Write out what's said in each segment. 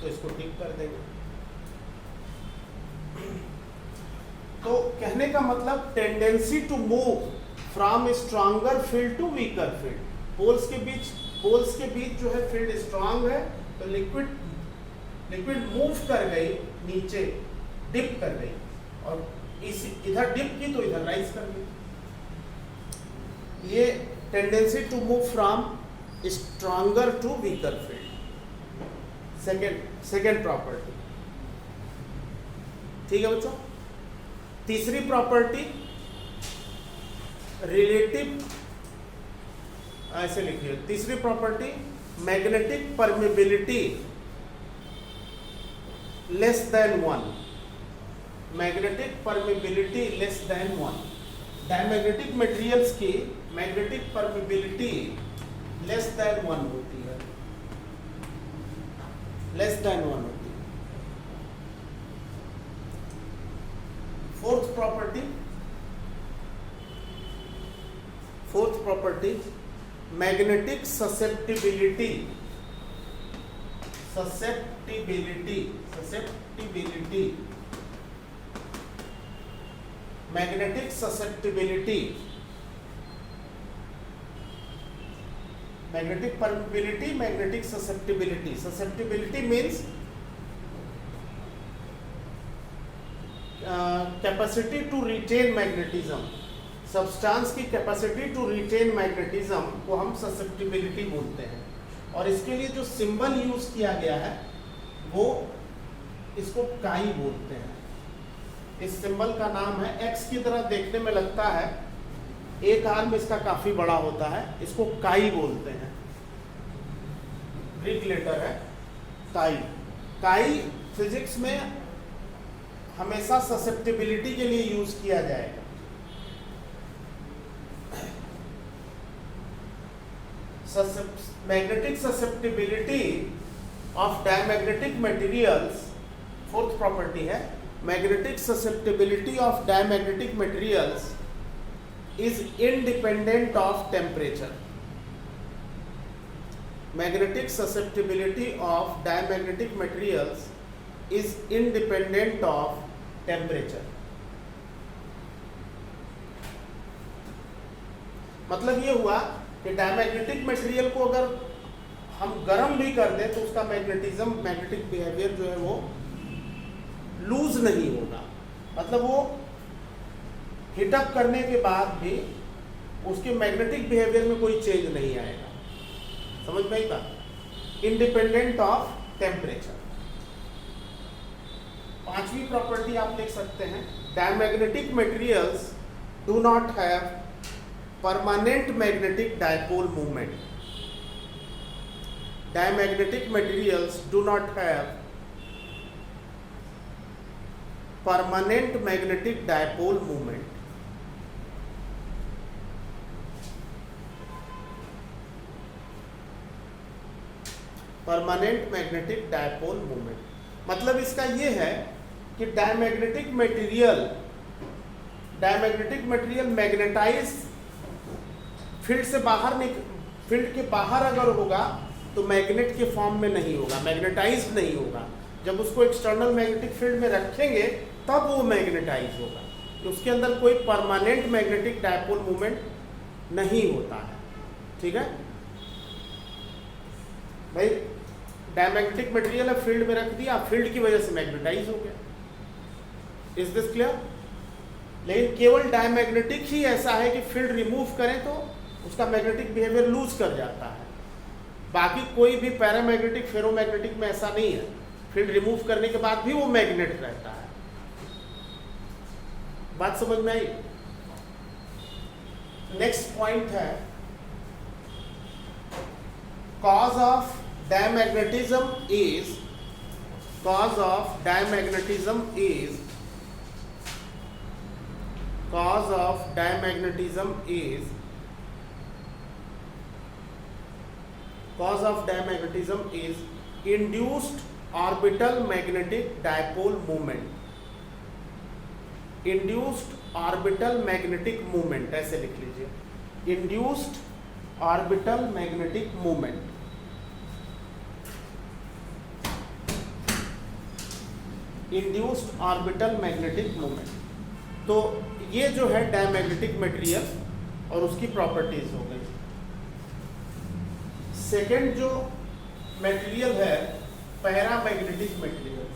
तो इसको टिक कर देंगे। तो कहने का मतलब tendency to move from stronger field to weaker field, poles के बीच जो है फील्ड स्ट्रांग है तो लिक्विड मूव कर गई नीचे, डिप कर गई, और इस इधर डिप की तो इधर राइज कर गई। ये tendency to move from stronger to weaker field, second property. ठीक है बच्चों। तीसरी प्रॉपर्टी रिलेटिव, ऐसे लिखिए, तीसरी property magnetic permeability less than 1, magnetic permeability less than 1। Diamagnetic materials की मैग्नेटिक परमेबिलिटी लेस देन 1 होती है, लेस देन 1 होती है। Fourth property magnetic susceptibility magnetic susceptibility, magnetic permeability, magnetic susceptibility. Susceptibility means capacity to retain magnetism, substance की capacity to retain magnetism को हम susceptibility बोलते हैं। और इसके लिए जो सिंबल यूज किया गया है वो इसको काई बोलते हैं। इस सिंबल का नाम है, एक्स की तरह देखने में लगता है, एक आर्म इसका काफी बड़ा होता है, इसको काई बोलते हैं। ग्रीक लेटर है काई। काई फिजिक्स में हमेशा ससेप्टिबिलिटी के लिए यूज किया जाएगा। Magnetic susceptibility of diamagnetic materials, fourth property है, magnetic susceptibility of diamagnetic materials is independent of temperature. Magnetic susceptibility of diamagnetic materials is independent of temperature. मतलब ये हुआ कि डायमैग्नेटिक मटेरियल को अगर हम गर्म भी कर दें तो उसका मैग्नेटिज्म, मैग्नेटिक बिहेवियर जो है वो लूज नहीं होगा। मतलब वो हीटअप करने के बाद भी उसके मैग्नेटिक बिहेवियर में कोई चेंज नहीं आएगा। समझ में आई बात? Independent of temperature. पांचवी प्रॉपर्टी आप लिख सकते हैं, diamagnetic materials do not have permanent magnetic dipole movement. Diamagnetic materials do not have permanent magnetic dipole movement. Permanent magnetic dipole movement मतलब इसका ये है कि डायमैग्नेटिक मटेरियल मैग्नेटाइज फील्ड से बाहर फील्ड के बाहर अगर होगा तो मैग्नेट के फॉर्म में नहीं होगा, मैग्नेटाइज नहीं होगा। जब उसको एक्सटर्नल मैग्नेटिक फील्ड में रखेंगे तब वो मैग्नेटाइज होगा। तो उसके अंदर कोई परमानेंट मैग्नेटिक डायपोल मूवमेंट नहीं होता है। ठीक है भाई, डायमैग्नेटिक मटेरियल है, फील्ड में रख दिया, फील्ड की वजह से मैग्नेटाइज हो गया। Is this clear? लेकिन केवल डायमैग्नेटिक ही ऐसा है कि फील्ड रिमूव करें तो उसका मैग्नेटिक बिहेवियर लूज कर जाता है। बाकी कोई भी पैरामैग्नेटिक, फेरोमैग्नेटिक में ऐसा नहीं है, फील्ड रिमूव करने के बाद भी वो मैग्नेट रहता है। बात समझ में आई? नेक्स्ट पॉइंट है, cause of diamagnetism is cause of diamagnetism is induced orbital magnetic dipole moment. Induced orbital magnetic moment, ऐसे लिख लीजिए, induced orbital magnetic moment। Induced orbital magnetic moment. तो ये जो है डायमैग्नेटिक मटेरियल और उसकी प्रॉपर्टीज हो गई। सेकंड जो मटेरियल है पैरामैग्नेटिक मटेरियल,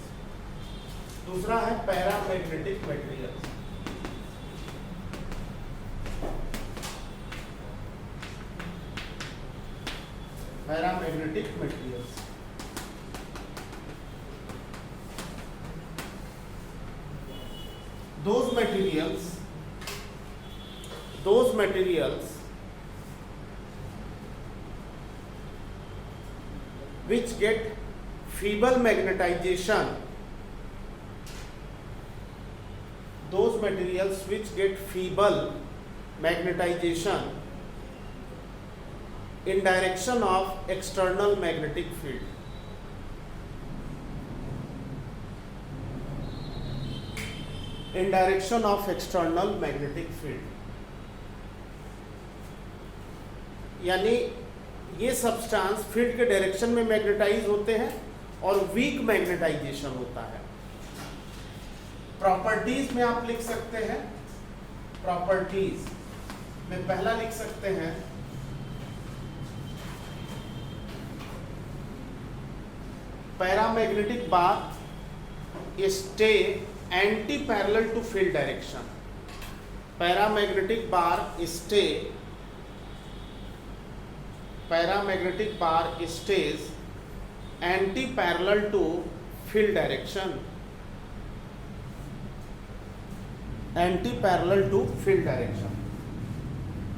दूसरा है paramagnetic material. Paramagnetic materials those materials which get feeble magnetization, those materials which get feeble magnetization in direction of external magnetic field, in direction of external magnetic field, यानी ये substance field के direction में magnetise होते हैं और week magnetisation होता है। Properties में आप लिख सकते हैं, प्रॉपर्टीज में पहला लिख सकते हैं paramagnetic bar stay anti parallel to field direction. Paramagnetic bar stay, paramagnetic bar stays anti parallel to field direction, anti parallel to field direction.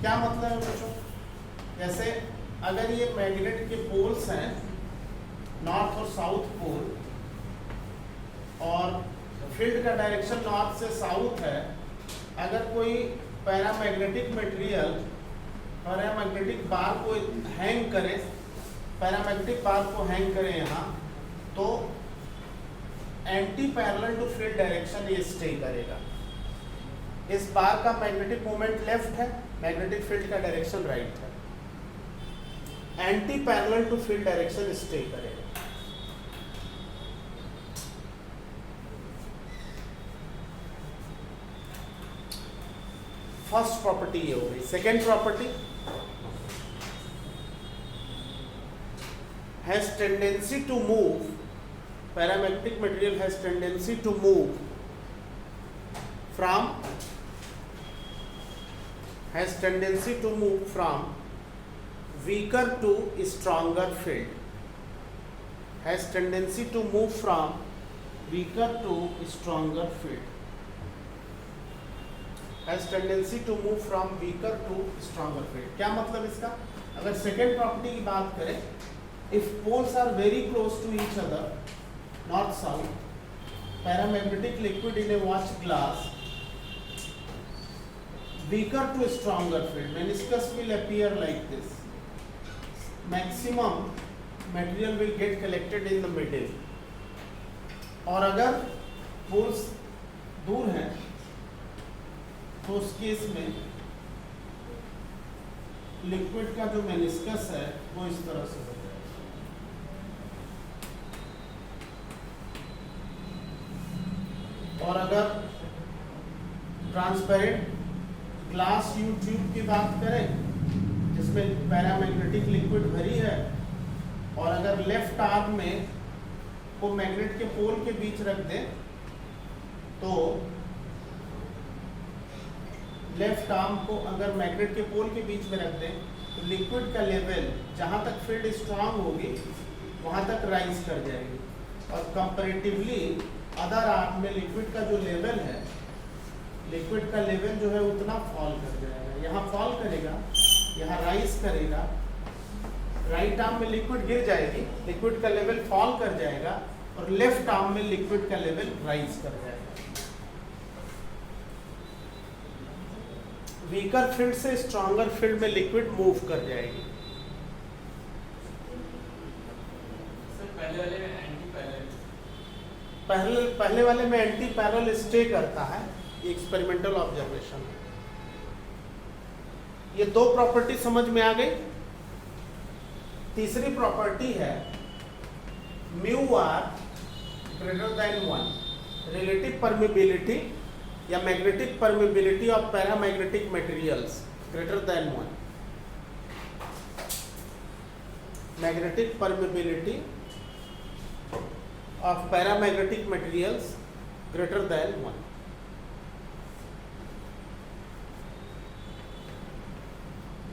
क्या मतलब है बच्चों? जैसे अगर ये मैग्नेट के पोल्स हैं, नॉर्थ और साउथ पोल, और फील्ड का डायरेक्शन नॉर्थ से साउथ है, अगर कोई पैरामैग्नेटिक मटेरियल पैरामैग्नेटिक बार को हैंग करे, पैरामैग्नेटिक बार को हैंग करें यहाँ, तो anti parallel to field direction ये स्टे करेगा। इस बार का मैग्नेटिक मोमेंट लेफ्ट है, मैग्नेटिक फील्ड का डायरेक्शन राइट है, anti parallel to field direction stay करेगा। फर्स्ट प्रॉपर्टी ये हो गई। Second property has tendency to move, paramagnetic material has tendency to move from, has tendency to move from weaker to stronger field, has tendency to move from weaker to stronger field, has tendency to move from weaker to stronger field। क्या मतलब इसका? अगर second property की बात करें, if poles are very close to each other, north south, paramagnetic liquid in a watch glass, weaker to stronger field, meniscus will appear like this, maximum material will get collected in the middle। और अगर poles दूर हैं तो उस case में liquid का जो meniscus है वो इस तरह से हो जाएगा। और अगर ट्रांसपेरेंट ग्लास ट्यूब की बात करें जिसमें पैरामैग्नेटिक लिक्विड भरी है, और अगर लेफ्ट आर्म में को मैग्नेट के पोल के बीच रख दें, तो लेफ्ट आर्म को अगर मैग्नेट के पोल के बीच में रख दें तो लिक्विड का लेवल जहाँ तक फील्ड स्ट्रांग होगी वहाँ तक राइज कर जाएगी, और कंपैरेटिवली अदर आर्म में लिक्विड का जो लेवल है, लिक्विड का लेवल जो है उतना फॉल कर जाएगा। यहाँ फॉल करेगा, यहाँ राइज करेगा, राइट आर्म में लिक्विड गिर जाएगी, लिक्विड का लेवल फॉल कर जाएगा, और लेफ्ट आर्म में लिक्विड का लेवल राइज कर जाएगा। वीकर फील्ड से स्ट्रॉन्गर फील्ड में लिक्विड मूव कर जाएगी। पहले वाले में एंटी पैरेलल स्टे करता है, ये एक्सपेरिमेंटल ऑब्जर्वेशन है। ये दो प्रॉपर्टी समझ में आ गई। तीसरी प्रॉपर्टी है mu R greater than 1। Relative permeability या magnetic permeability of paramagnetic materials greater than 1, magnetic permeability of paramagnetic materials greater than 1।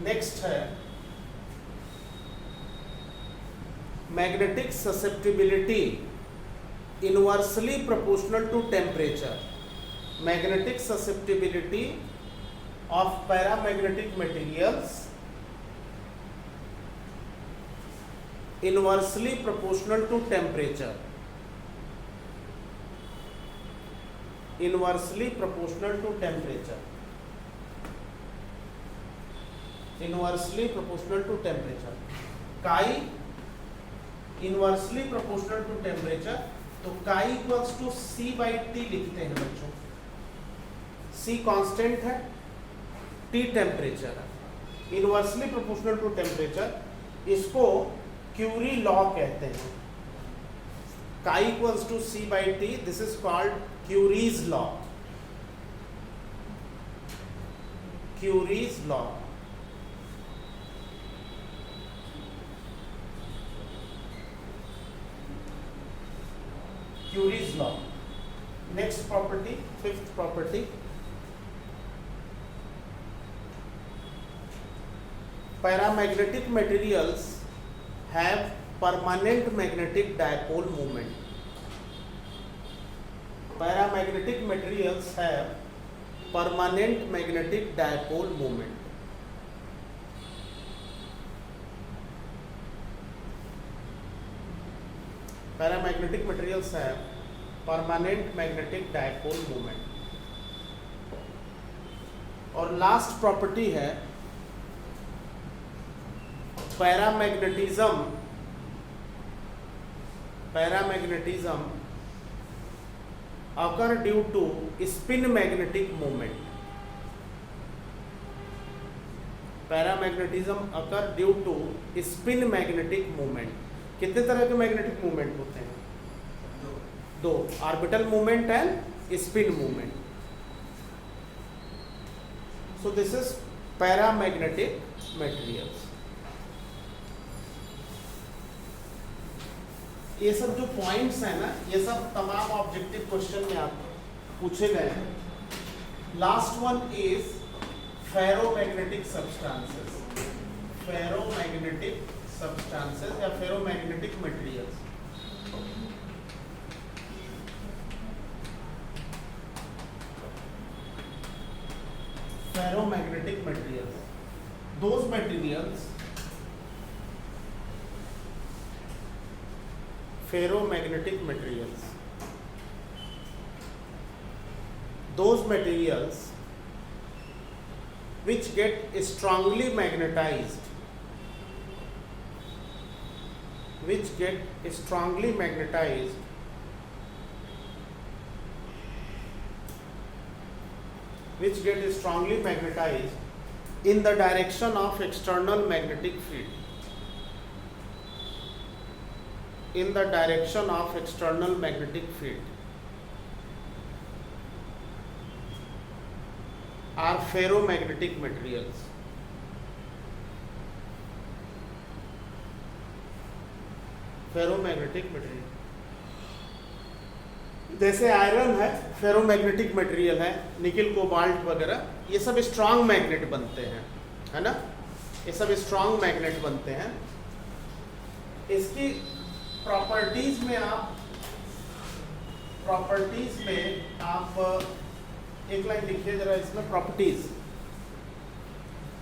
Next है magnetic susceptibility inversely proportional to temperature. Magnetic susceptibility of paramagnetic materials inversely proportional to temperature, inversely proportional to temperature, inversely proportional to temperature. Chi inversely proportional to temperature, तो chi equals to C by T लिखते हैं बच्चों। C constant है, T temperature है, inversely proportional to temperature, इसको Curie law कहते हैं। Chi equals to C by T, this is called Curie's law, Curie's law. Curie's law. Next property, fifth property, paramagnetic materials have permanent magnetic dipole moment. Paramagnetic materials have permanent magnetic dipole moment. Paramagnetic materials have permanent magnetic dipole moment। और last property है paramagnetism, paramagnetism occur due to spin magnetic moment। Paramagnetism occur due to spin magnetic moment। कितने तरह के magnetic movement होते हैं? दो, orbital movement and spin movement. So this is paramagnetic materials. ये सब जो पॉइंट्स हैं ना, ये सब तमाम ऑब्जेक्टिव क्वेश्चन में आप पूछे गए हैं। Last one is ferromagnetic substances, ferromagnetic substances या ferromagnetic materials। Ferromagnetic materials, those materials, ferromagnetic materials, those materials which get strongly magnetized, which get strongly magnetized in the direction of external magnetic field, in the direction of external magnetic field are ferromagnetic materials। Ferromagnetic material, जैसे iron है ferromagnetic material है, nickel cobalt वगैरह, ये सब strong magnet बनते हैं, है ना, ये सब स्ट्रांग मैग्नेट बनते हैं। इसकी प्रॉपर्टीज में आप एक लाइन लिखिए जरा इसमें,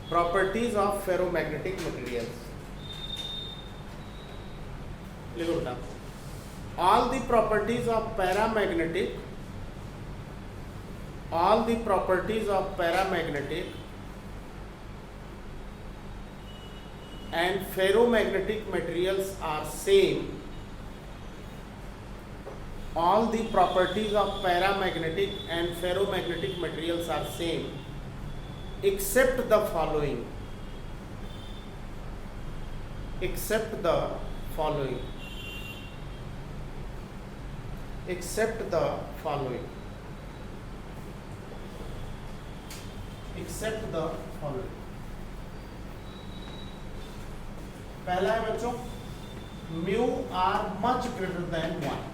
प्रॉपर्टीज ऑफ फेरोमैग्नेटिक मटेरियल्स। लिखो बेटा, all the properties of paramagnetic and ferromagnetic materials are same। All the properties of paramagnetic and ferromagnetic materials are same except the following, except the following, except the following. पहला है बच्चों mu R much greater than 1,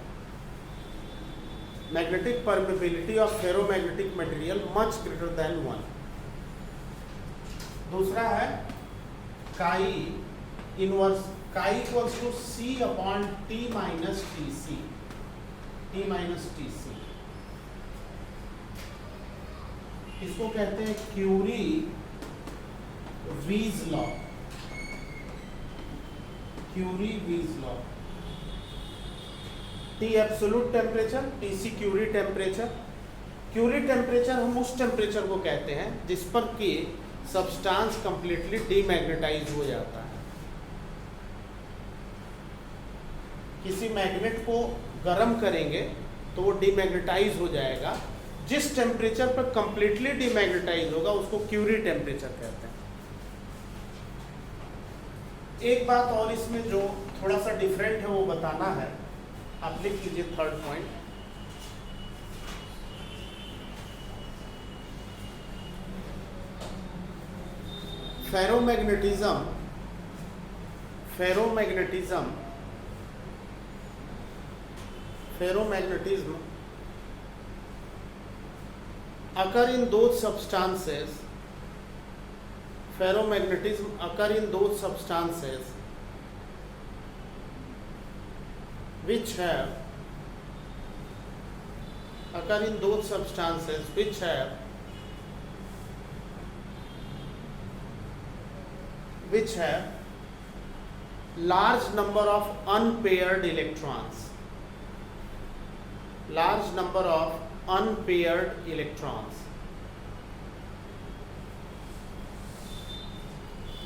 magnetic permeability of ferromagnetic material much greater than 1। दूसरा है chi inverse, chi equals to C upon T minus T C, T minus T C. इसको कहते हैं Curie Weiss law, Curie Weiss law. T absolute temperature, T C Curie temperature. Curie temperature हम उस temperature को कहते हैं जिस पर कि सब्सटेंस कंप्लीटली डीमैग्नेटाइज हो जाता है। किसी मैग्नेट को गर्म करेंगे तो वो डीमैग्नेटाइज हो जाएगा, जिस टेम्परेचर पर कंप्लीटली डीमैग्नेटाइज होगा उसको क्यूरी टेम्परेचर कहते हैं। एक बात और इसमें जो थोड़ा सा डिफरेंट है वो बताना है, आप लिख लीजिए third point. Ferromagnetism, ferromagnetism, ferromagnetism occur in those substances, ferromagnetism occur in those substances which have, occur in those substances which have, which have large number of unpaired electrons, large number of unpaired electrons।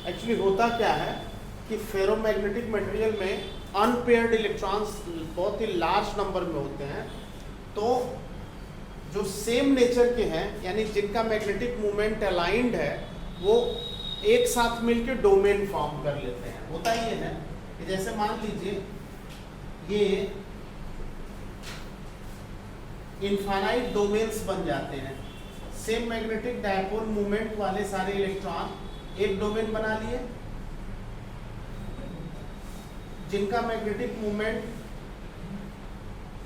Actually होता क्या है कि ferromagnetic material में unpaired electrons बहुत ही large number में होते हैं, तो जो सेम नेचर के हैं यानी जिनका मैग्नेटिक मूवमेंट अलाइंड है वो एक साथ मिलकर डोमेन फॉर्म कर लेते हैं। होता ये है कि जैसे मान लीजिए ये इनफाइनाइट डोमेन्स बन जाते हैं, सेम मैग्नेटिक डायपोल मूवमेंट वाले सारे इलेक्ट्रॉन एक डोमेन बना लिए, जिनका मैग्नेटिक मूवमेंट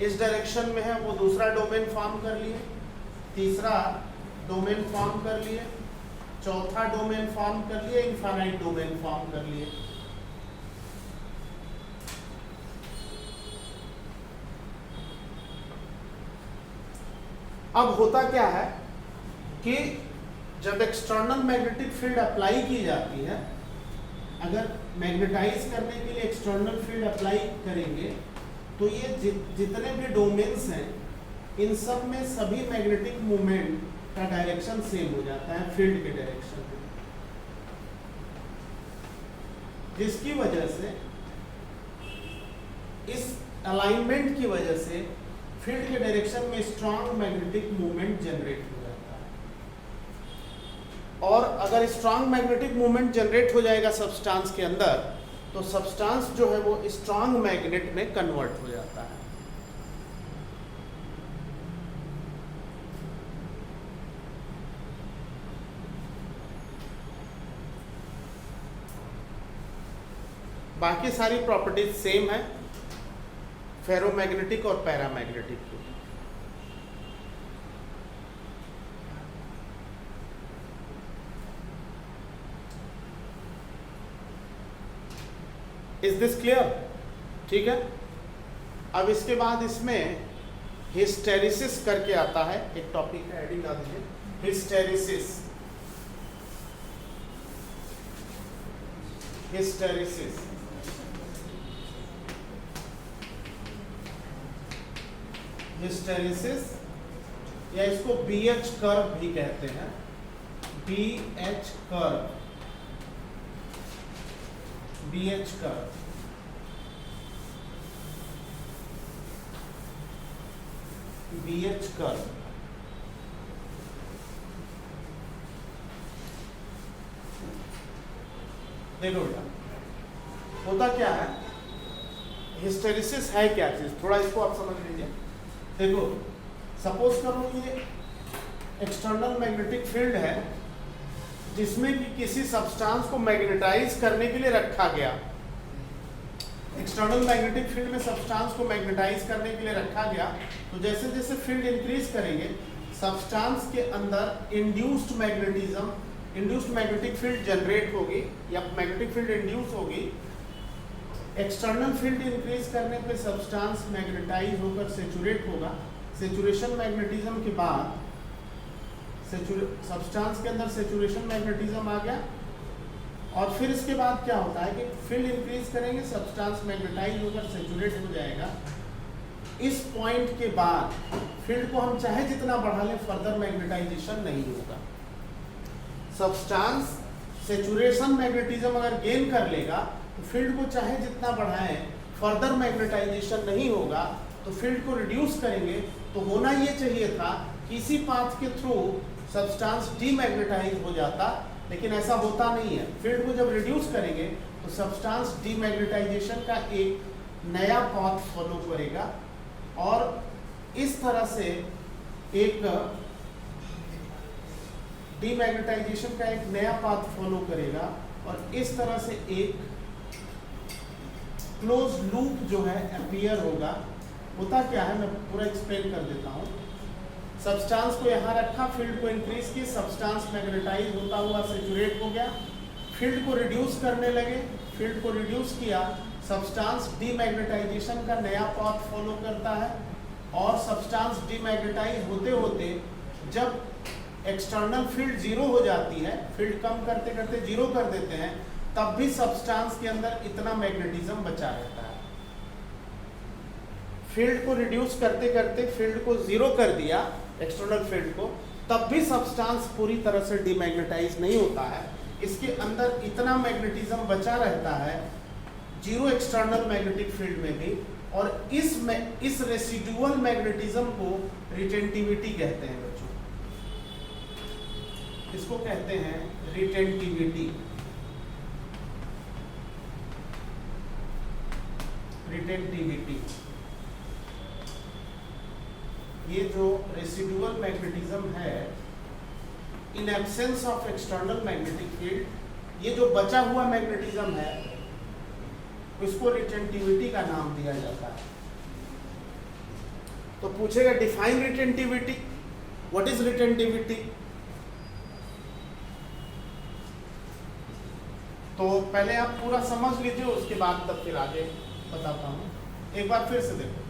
इस डायरेक्शन में है वो दूसरा डोमेन फॉर्म कर लिए, तीसरा डोमेन फॉर्म कर लिए, चौथा डोमेन फॉर्म कर लिए, इनफाइनाइट डोमेन फॉर्म कर लिए। अब होता क्या है कि जब एक्सटर्नल मैग्नेटिक फील्ड अप्लाई की जाती है, अगर मैग्नेटाइज करने के लिए एक्सटर्नल फील्ड अप्लाई करेंगे तो ये जितने भी डोमेन्स हैं इन सब में सभी मैग्नेटिक मूवमेंट का डायरेक्शन सेम हो जाता है फील्ड के डायरेक्शन में, जिसकी वजह से इस अलाइनमेंट की वजह से फील्ड के डायरेक्शन में स्ट्रांग मैग्नेटिक मूवमेंट जनरेट हो जाता है। और अगर स्ट्रांग मैग्नेटिक मूवमेंट जनरेट हो जाएगा सब्सटेंस के अंदर तो सब्सटेंस जो है वो स्ट्रांग मैग्नेट में कन्वर्ट हो जाता है। बाकी सारी प्रॉपर्टीज सेम है फेरोमैग्नेटिक और पैरामैग्नेटिक की। Is this clear? ठीक है। अब इसके बाद इसमें हिस्टेरिसिस करके आता है, एक टॉपिक है, हेडिंग आ दीजिए, हिस्टेरिसिस। हिस्टेरिसिस हिस्टेरिसिस या इसको BH कर्व भी कहते हैं, BH curve, BH curve. BH curve देखो बेटा होता क्या है, हिस्टेरिसिस है क्या चीज, थोड़ा इसको आप समझ लीजिए। देखो सपोज करो ये एक्सटर्नल मैग्नेटिक फील्ड है जिसमें कि किसी सब्सटेंस को मैग्नेटाइज करने के लिए रखा गया। एक्सटर्नल मैग्नेटिक फील्ड में सब्सटेंस को मैग्नेटाइज करने के लिए रखा गया, तो जैसे जैसे फील्ड इंक्रीज करेंगे सब्सटेंस के अंदर इंड्यूस्ड मैग्नेटिक फील्ड जनरेट होगी या मैग्नेटिक फील्ड इंड्यूस होगी। एक्सटर्नल फील्ड इंक्रीज करने पे सब्सटेंस मैग्नेटाइज होकर सेचुरेट होगा। सेचुरेशन मैग्नेटिज्म के बाद सब्सटेंस के अंदर सेचुरेशन मैग्नेटिज्म आ गया, और फिर इसके बाद क्या होता है कि फील्ड इंक्रीज करेंगे सब्सटेंस मैग्नेटाइज होकर सेचुरेट हो जाएगा। इस पॉइंट के बाद फील्ड को हम चाहे जितना बढ़ा लें फर्दर मैग्नेटाइजेशन नहीं होगा। सब्सटेंस सेचुरेशन मैग्नेटिज्म अगर गेन कर लेगा तो फील्ड को चाहे जितना बढ़ाएं फर्दर मैग्नेटाइजेशन नहीं होगा, तो फील्ड को रिड्यूस करेंगे तो होना ये चाहिए था कि इसी पाथ के थ्रू सब्सटेंस डीमैग्नेटाइज हो जाता, लेकिन ऐसा होता नहीं है। फील्ड को जब रिड्यूस करेंगे तो सब्सटेंस डीमैग्नेटाइजेशन का एक नया पाथ फॉलो करेगा और इस तरह से एक डीमैग्नेटाइजेशन का एक नया पाथ फॉलो करेगा और इस तरह से एक क्लोज लूप जो है अपीयर होगा। होता क्या है मैं पूरा एक्सप्लेन कर देता हूँ। सब्सटेंस को यहाँ रखा, फील्ड को इंक्रीज की, सब्सटेंस मैग्नेटाइज होता हुआ सेचुरेट हो गया। फील्ड को रिड्यूस करने लगे, फील्ड को रिड्यूस किया, सब्सटेंस डीमैग्नेटाइजेशन का नया पाथ फॉलो करता है और सब्सटेंस डीमैग्नेटाइज होते होते जब एक्सटर्नल फील्ड जीरो हो जाती है, फील्ड कम करते करते जीरो कर देते हैं, तब भी सब्सटेंस के अंदर इतना मैग्नेटिज्म बचा रहता है। फील्ड को रिड्यूस करते करते फील्ड को जीरो कर दिया, एक्सटर्नल फील्ड को, तब भी सब्सटेंस पूरी तरह से डीमैग्नेटाइज नहीं होता है। इसके अंदर इतना मैग्नेटिज्म बचा रहता है जीरो एक्सटर्नल मैग्नेटिक फील्ड में भी, और इस रेसिडुअल मैग्नेटिज्म को रिटेंटिविटी कहते हैं बच्चों। इसको कहते हैं रिटेंटिविटी। रिटेंटिविटी ये जो रेसिडुअल मैग्नेटिज्म है in absence of external magnetic field, ये जो बचा हुआ मैग्नेटिज्म है इसको रिटेंटिविटी का नाम दिया जाता है। तो पूछेगा define retentivity, what is retentivity? तो पहले आप पूरा समझ लीजिए, उसके बाद तब फिर आगे बताता हूं। एक बार फिर से देखो,